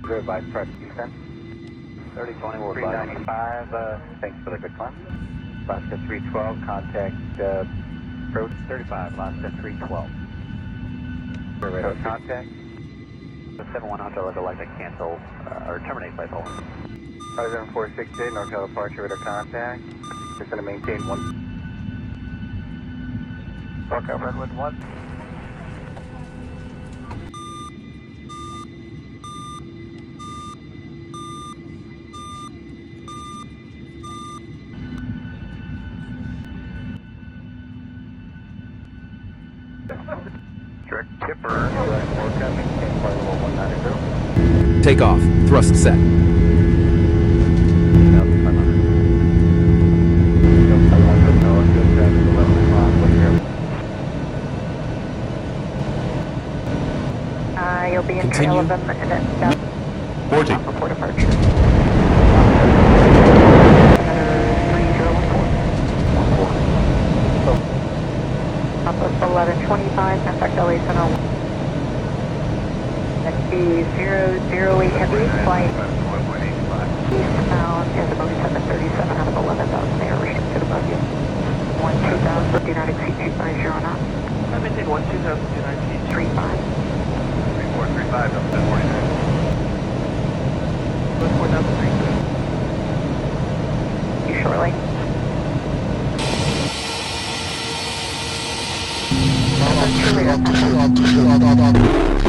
Goodbye, press descent. 3020, we're 395, thanks for the good climb. Alaska 312, contact, approach 35, Alaska 312. Radar contact. The 7100, I'd like to cancel, or terminate flight hold. 468, NorCal departure, radar contact. Just going to maintain one. NorCal Redwood 1. Direct tipper, forecast, maintain flight level 190. Takeoff. Thrust set. You'll be in Continue. trail of them and then Boarding. before departure. Southwest 1125, contact LA Center. Next be 008 heavy flight eastbound is about 737 out of 11,000 air restricted above you. 12,000, do not exceed 250 knots. I maintain 12,000, do not exceed 35. 3435, up to 49. 4,032. You shortly. Up.